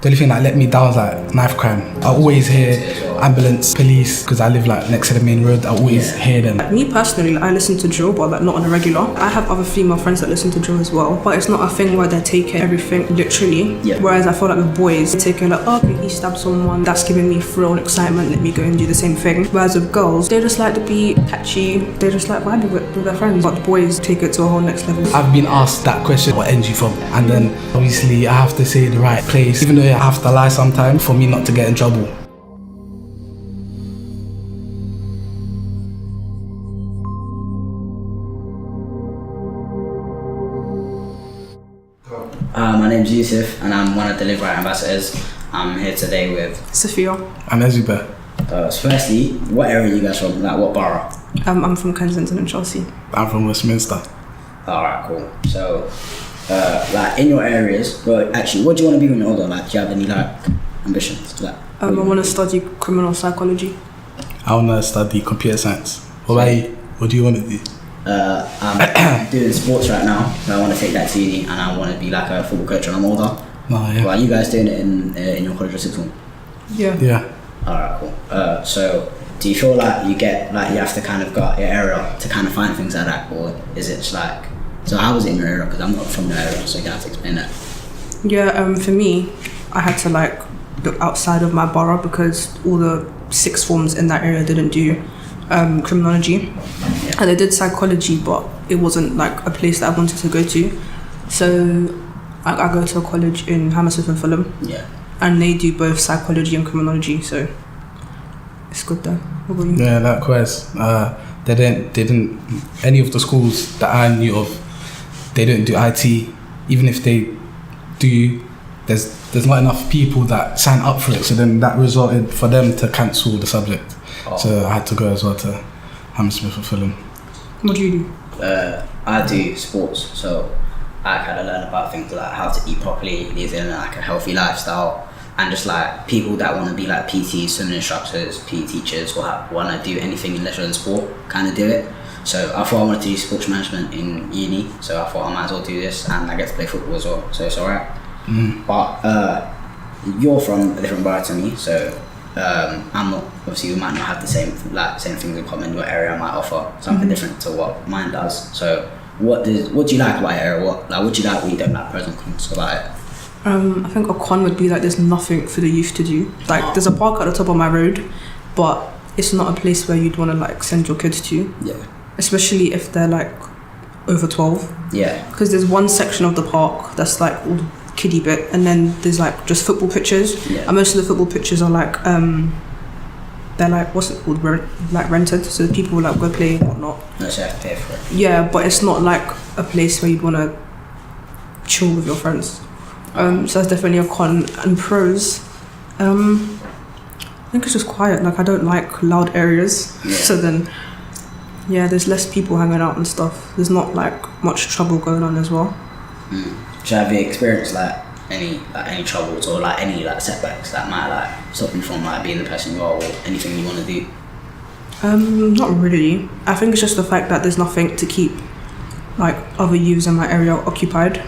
The only thing that let me down is like knife crime. I always hear ambulance, police, because I live like next to the main road. I always hear them. Me personally, I listen to drill, but like not on a regular. I have other female friends that listen to drill as well, but it's not a thing where they're taking everything literally. Yeah. Whereas I feel like with boys, they take it like, oh, okay, he stabbed someone, that's giving me thrill and excitement, let me go and do the same thing. Whereas with girls, they just like to be catchy, they just like vibing with their friends. But boys take it to a whole next level. I've been asked that question, what ends you from? And then obviously I have to say the right place, even though I have to lie sometimes for me not to get in trouble. My name's Yusuf and I'm one of the Live Right ambassadors. I'm here today with Sophia. And Ezube. Firstly, what area are you guys from? Like what borough? I'm from Kensington and Chelsea. I'm from Westminster. Alright, cool. So, like in your areas, well, actually, what do you want to be when you're older? Like, do you have any like ambitions? Like, I want to study criminal psychology. I want to study computer science. What about you? What do you want to do? I'm doing sports right now, so I want to take that to uni and I want to be like a football coach when I'm older. Oh, yeah. Well, are you guys doing it in your college or sixth form? Yeah. Yeah. Alright, cool. So, do you feel like you get, like you have to kind of go out your area to kind of find things like that, or is it just like, so how was it in your area? Because I'm not from the area, so you're going to have to explain that. Yeah, for me, I had to like look outside of my borough because all the sixth forms in that area didn't do criminology. And they did psychology, but it wasn't like a place that I wanted to go to. So I go to a college in Hammersmith and Fulham. Yeah. And they do both psychology and criminology, so it's good though. What about you? Yeah, likewise. They didn't, any of the schools that I knew of, they didn't do IT. Even if they do, there's not enough people that sign up for it. So then that resulted for them to cancel the subject. Oh. So I had to go as well to Hammersmith and Fulham. What do you do? I do sports, so I kind of learn about things like how to eat properly, living like a healthy lifestyle, and just like people that want to be like PTs, swimming instructors, PE teachers, or want to do anything in leisure and sport, kind of do it. So I thought I wanted to do sports management in uni, so I thought I might as well do this, and I get to play football as well, so it's alright. But you're from a different borough to me, so I'm not, obviously we might not have the same things in common. Your area might offer something different to what mine does. So what do you like about your area? What do you like, what you don't like, pros and cons about it? I think a con would be like there's nothing for the youth to do. Like there's a park at the top of my road, but it's not a place where you'd want to like send your kids to. Yeah. Especially if they're like over 12. Yeah. Because there's one section of the park that's like all the kiddie bit, and then there's like just football pitches. Yeah. And most of the football pitches are like they're like, what's it called, like rented, so people like go play and whatnot. No, so you have to pay for it. Yeah, but it's not like a place where you'd want to chill with your friends. So that's definitely a con. And pros, I think it's just quiet. Like I don't like loud areas. Yeah. So then, yeah, there's less people hanging out and stuff. There's not like much trouble going on as well. So have you experienced like any troubles or like any like setbacks that might like stop you from like being the person you are or anything you want to do? Not really. I think it's just the fact that there's nothing to keep like other youths in my area occupied.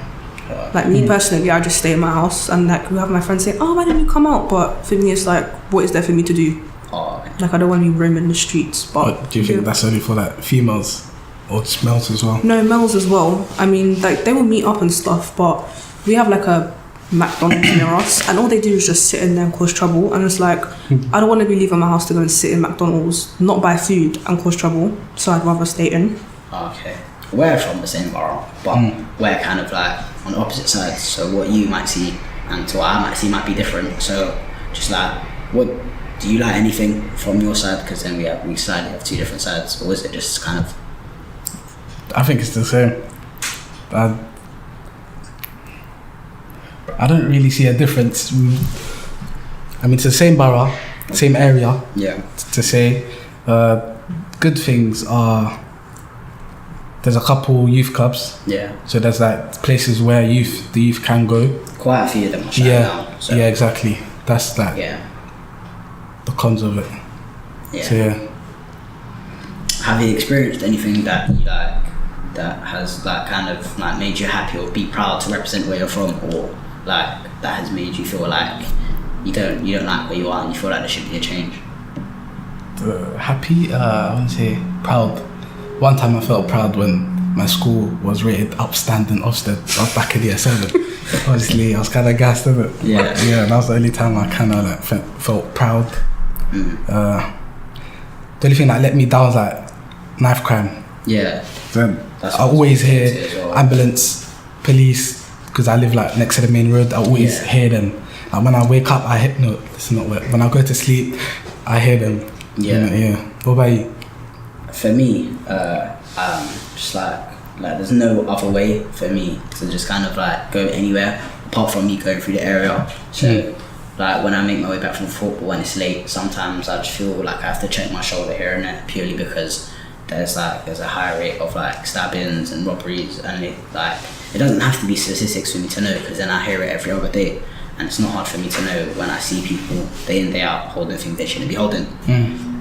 Like me personally, I just stay in my house and like we have my friends say, oh, why didn't you come out? But for me, it's like, what is there for me to do? Oh, okay. Like I don't want to be roaming the streets. But Do you think that's only for like females or just males as well? No, males as well. I mean, like they will meet up and stuff, but we have like a McDonald's near us, and all they do is just sit in there and cause trouble. And it's like, I don't want to be leaving my house to go and sit in McDonald's, not buy food and cause trouble. So I'd rather stay in. Okay. We're from the same borough, but we're kind of like on opposite sides. So what you might see and to what I might see might be different. So just like, what do you like anything from your side? Because then we slightly have two different sides, or is it just kind of? I think it's the same. I don't really see a difference. I mean, it's the same borough, same area. Yeah. To say, good things are, there's a couple youth clubs. Yeah. So there's like places where the youth can go. Quite a few of them are shut now. So. Yeah, exactly. That's like the cons of it. Yeah. So yeah. Have you experienced anything that you like that has like kind of like made you happy or be proud to represent where you're from, or like that has made you feel like you don't like where you are and you feel like there should be a change? Happy, I wouldn't say proud. One time I felt proud when my school was rated upstanding Ofsted. I was back in year 7. Obviously, I was kind of gassed, isn't it? Yeah. But yeah, that was the only time I kind of like felt proud. The only thing that let me down was like knife crime. Yeah. Then That's I what always I was hear going to as well. ambulance, police, because I live like next to the main road. I always Yeah. hear them. Like when I wake up, it's not work. When I go to sleep, I hear them. Yeah. Yeah. What about you? For me, just like there's no other way for me to just kind of like go anywhere apart from me going through the area. So like when I make my way back from football when it's late, sometimes I just feel like I have to check my shoulder here and there purely because there's a high rate of like stabbings and robberies, and it doesn't have to be statistics for me to know, because then I hear it every other day, and it's not hard for me to know when I see people day in day out holding things they shouldn't be holding.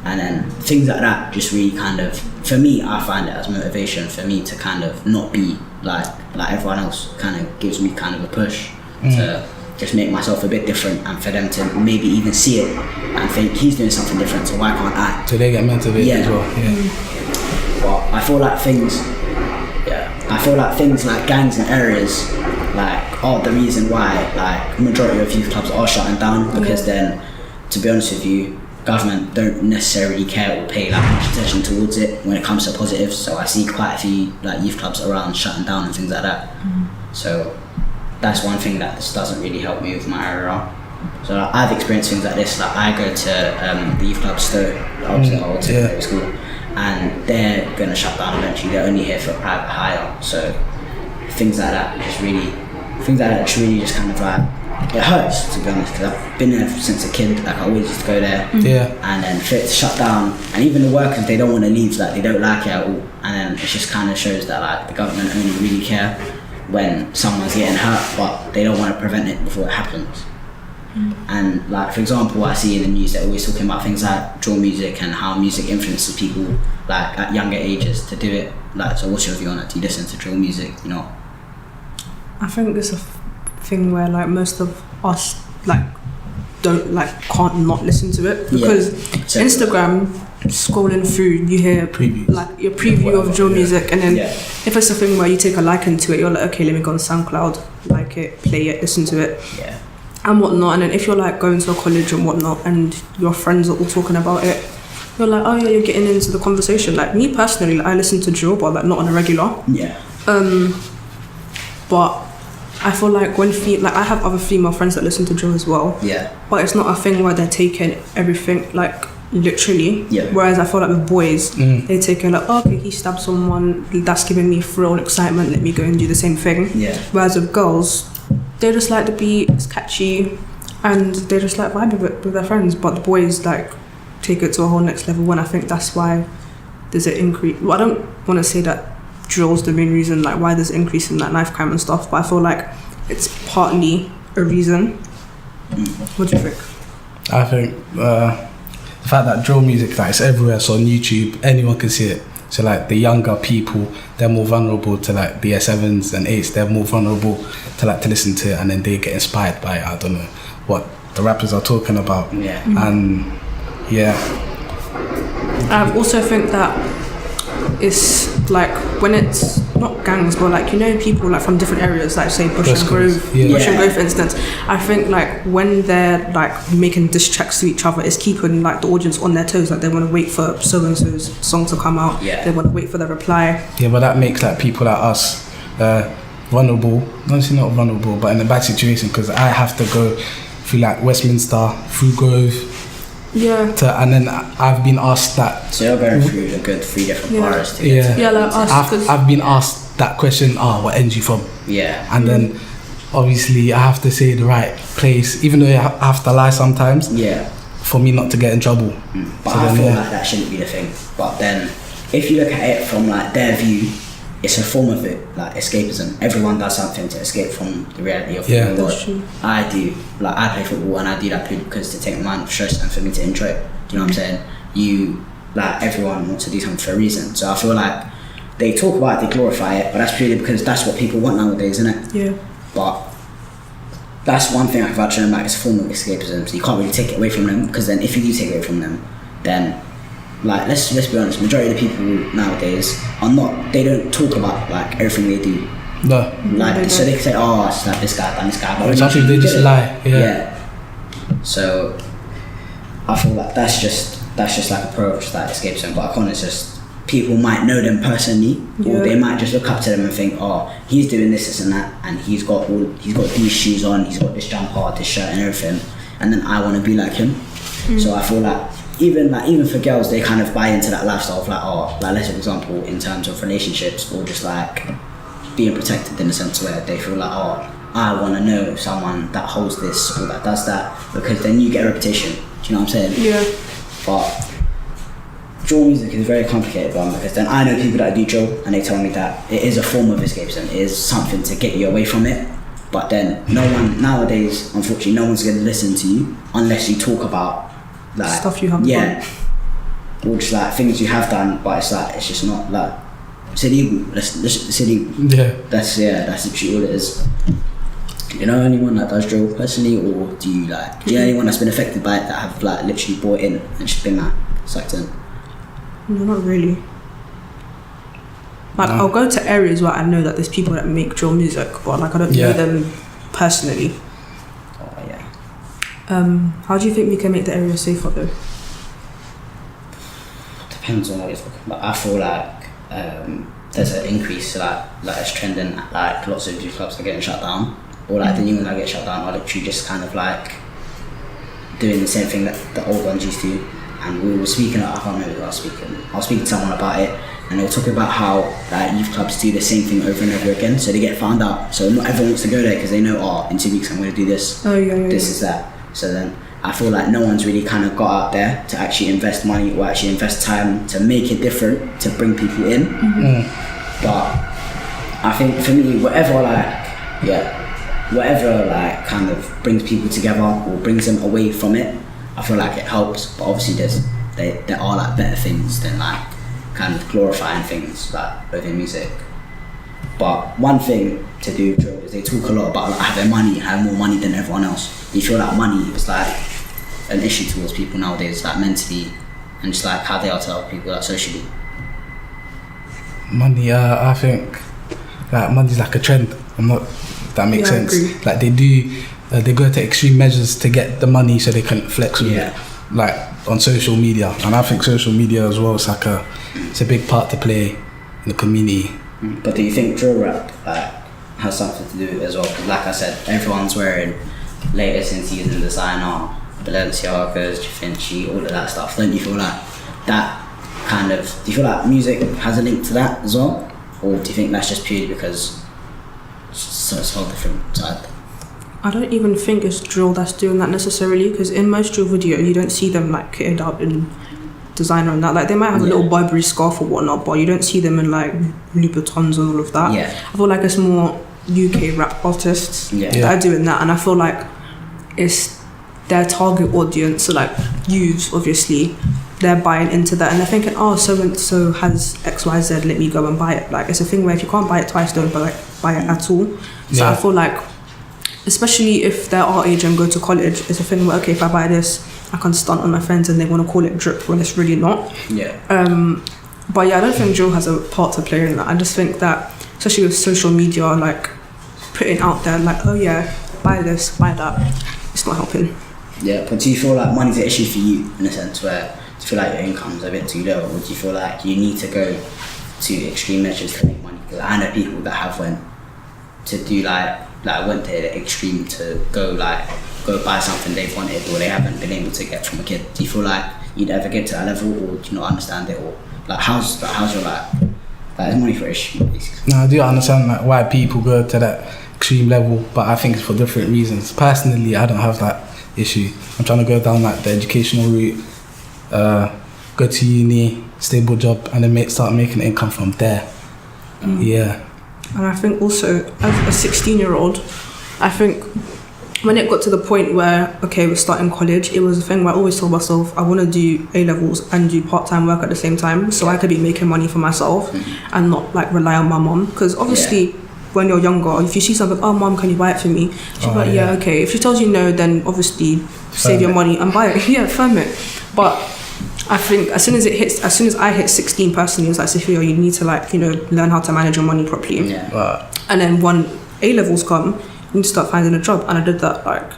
And then things like that just really kind of, for me, I find it as motivation for me to kind of not be like everyone else. Kind of gives me kind of a push to just make myself a bit different, and for them to maybe even see it and think he's doing something different, so why can't I? So they get motivated as well. Yeah. But I feel like things like gangs and areas are the reason why like majority of youth clubs are shutting down, because then, to be honest with you, government don't necessarily care or pay that much attention towards it when it comes to positives. So I see quite a few like youth clubs around shutting down and things like that. So that's one thing that just doesn't really help me with my area. So like, I've experienced things like this. Like I go to the youth club Stowe, opposite our secondary school, and they're going to shut down eventually. They're only here for private hire. So things like that just really just kind of like, it hurts, to be honest, because I've been there since a kid. Like I always used to go there, and then for it to shut down, and even the workers, they don't want to leave, like they don't like it at all, and then it just kind of shows that like the government only really care when someone's getting hurt, but they don't want to prevent it before it happens. And like for example, I see in the news they're always talking about things like drill music and how music influences people like at younger ages to do it. Like, so what's your view on it? Do you listen to drill music? You know? I think it's a thing where like most of us like can't not listen to it, because Instagram scrolling through, you hear Previews. like your preview of drill music, and then if it's a thing where you take a liking to it, you're like, okay, let me go on SoundCloud, like it, play it, listen to it, and whatnot. And then if you're like going to a college and whatnot, and your friends are all talking about it, you're like, oh yeah, you're getting into the conversation. Like me personally, like, I listen to drill, but like not on a regular. But I feel like I have other female friends that listen to drill as well. But it's not a thing where they're taking everything like literally. Whereas I feel like with boys, they take it like, oh, okay, he stabbed someone, that's giving me thrill and excitement, let me go and do the same thing. Whereas with girls, they just like the beat, it's catchy, and they just like vibe with their friends. But the boys like take it to a whole next level, and I think that's why there's an increase. Well, I don't want to say that drill's the main reason like why there's an increase in like knife crime and stuff, but I feel like it's partly a reason. What do you think? I think the fact that drill music, like, it's everywhere, so on YouTube anyone can see it. So like the younger people, they're more vulnerable to like the S7s and 8s. They're more vulnerable to like to listen to it, and then they get inspired by it. I don't know what the rappers are talking about. And I also think that it's like when it's not gangs, but like, you know, people like from different areas, like say Bush and Grove, for instance. I think like when they're like making diss tracks to each other, it's keeping like the audience on their toes. Like they want to wait for so and so's song to come out. They want to wait for the reply. But that makes like people like us vulnerable. Honestly, not vulnerable, but in a bad situation, because I have to go through like Westminster, through Grove. And then I've been asked that. So you're going through a good 3 different boroughs to get to. Like us. I've been asked that question. What end you from? And then obviously I have to say the right place, even though I have to lie sometimes. For me not to get in trouble. But so I feel like that shouldn't be the thing. But then, if you look at it from like their view, it's a form of it, like escapism. Everyone does something to escape from the reality of the world. I do, like I play football, and I do that because to take my mind off stress and for me to enjoy it. Do you know what I'm saying? You, like, everyone wants to do something for a reason. So I feel like they talk about it, they glorify it, but that's purely because that's what people want nowadays, isn't it? But that's one thing I can vouch on, like, it's a form of escapism, so you can't really take it away from them, because then if you do take it away from them, then, like, let's be honest, majority of the people nowadays they don't talk about, like, everything they do. No. Like, so they can say, oh, it's like this guy done this guy, but Which actually they just lie. Yeah. So I feel like that's just like approach that escapism, but I can't, it's just people might know them personally, or they might just look up to them and think, oh, he's doing this and that, and he's got these shoes on, he's got this jumper, this shirt and everything, and then I want to be like him. So I feel like even for girls, they kind of buy into that lifestyle of like, oh, like, let's say for example in terms of relationships, or just like being protected in a sense where they feel like, oh, I want to know someone that holds this or that does that, because then you get a reputation. Do you know what I'm saying? Yeah. But drill music is a very complicated one, because then I know people that do drill and they tell me that it is a form of escapism, it is something to get you away from it. But then no one nowadays, unfortunately, no one's going to listen to you unless you talk about like stuff you haven't done. Or just like things you have done, but it's just not like it's illegal. It's illegal. Yeah. That's literally all it is. Do you know anyone that does drill personally, or do you know anyone that's been affected by it, that have like literally bought in and just been like sucked in? No, not really. Like, I'll go to areas where I know that there's people that make drill music, but like I don't know them personally. Oh yeah. How do you think we can make the area safer though? Depends on what you're talking about. I feel like there's an increase, like it's trending, like lots of youth clubs are getting shut down, or like the new ones that get shut down are literally just kind of like doing the same thing that the old ones used to. And we were speaking, I can't remember who I was speaking to someone about it, and they were talking about how like youth clubs do the same thing over and over again, so they get found out. So not everyone wants to go there because they know, oh, in 2 weeks I'm going to do this. Oh yeah. This is that. So then I feel like no one's really kind of got out there to actually invest money or actually invest time to make it different, to bring people in. But I think for me, whatever kind of brings people together or brings them away from it, I feel like it helps. But obviously there are like better things than like kind of glorifying things like within music. But one thing to do with drill is they talk a lot about like having money, having more money than everyone else. Do you feel like money is like an issue towards people nowadays, like mentally, and just like how they are to other people, like socially? Money, I think like money's like a trend. If that makes sense. I agree. Like they go to extreme measures to get the money so they can flex with it, like on social media. And I think social media as well is like it's a big part to play in the community. But do you think drill rap has something to do with it as well? Because like I said, everyone's wearing latest in season designer, Balenciagas, Givenchy, all of that stuff. Don't you feel like that kind of, do you feel like music has a link to that as well? Or do you think that's just purely because it's a whole different side? I don't even think it's drill that's doing that necessarily, because in most drill videos you don't see them like kitted out in designer and that. Like they might have a little Burberry scarf or whatnot, but you don't see them in like Louboutins and all of that. I feel like it's more UK rap artists that are doing that, and I feel like it's their target audience, so like youths obviously, they're buying into that and they're thinking, oh, so and so has XYZ, let me go and buy it. Like it's a thing where if you can't buy it twice, don't buy it at all. So I feel like, especially if they're our age and go to college, it's a thing where, okay, if I buy this, I can stunt on my friends and they want to call it drip when it's really not. But yeah, I don't think drill has a part to play in that. I just think that, especially with social media, like putting out there like, oh yeah, buy this, buy that, it's not helping. Yeah, but do you feel like money's an issue for you in a sense where do you feel like your income's a bit too low, or do you feel like you need to go to extreme measures to make money? Because I know people that have went to do went to the extreme to go buy something they've wanted or they haven't been able to get from a kid. Do you feel like you'd ever get to that level, or do you not understand it, or like how's your like money for issue basically? No, I do understand like why people go to that extreme level, but I think it's for different reasons. Personally, I don't have that issue. I'm trying to go down like the educational route, go to uni, stable job, and then start making income from there. Yeah. And I think also, as a 16-year-old, I think when it got to the point where, okay, we're starting college, it was a thing where I always told myself, I want to do A-levels and do part-time work at the same time, so I could be making money for myself and not like rely on my mom. Because obviously, when you're younger, if you see something, oh mom, can you buy it for me? She's like, yeah, okay. If she tells you no, then obviously save your money and buy it. Yeah, firm it. But I think as soon as I hit 16 personally, it was like, Sophia, you need to like, you know, learn how to manage your money properly. Yeah. And then when A-levels come, you need to start finding a job. And I did that like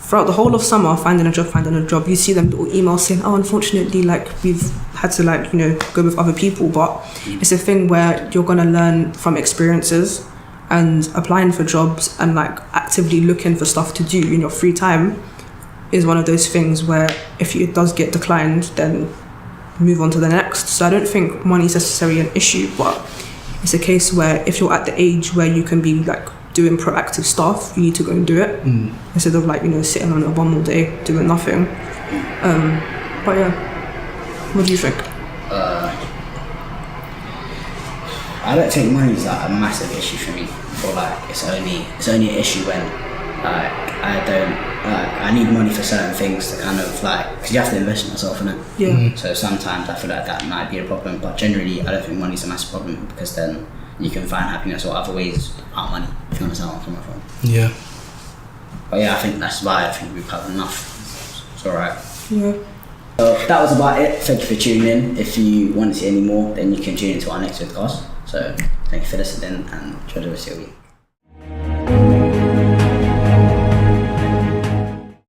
throughout the whole of summer, finding a job. You see them little emails saying, oh, unfortunately, like we've had to like, you know, go with other people. But it's a thing where you're going to learn from experiences, and applying for jobs and like actively looking for stuff to do in your free time is one of those things where if it does get declined, then move on to the next. So I don't think money is necessarily an issue, but it's a case where if you're at the age where you can be like doing proactive stuff, you need to go and do it instead of like, you know, sitting on a bum all day doing nothing. But yeah, what do you think? I don't think money is like a massive issue for me. Or like it's only an issue when I need money for certain things to kind of like, because you have to invest in yourself in it. Yeah. So sometimes I feel like that might be a problem, but generally I don't think money's a massive problem, because then you can find happiness or other ways without money, if you understand where I'm coming from. Yeah. But yeah, I think that's why I think we've covered enough. It's alright. Yeah. So that was about it. Thank you for tuning in. If you want to see any more, then you can tune into our next podcast. So thank you for listening and enjoy the rest of your week.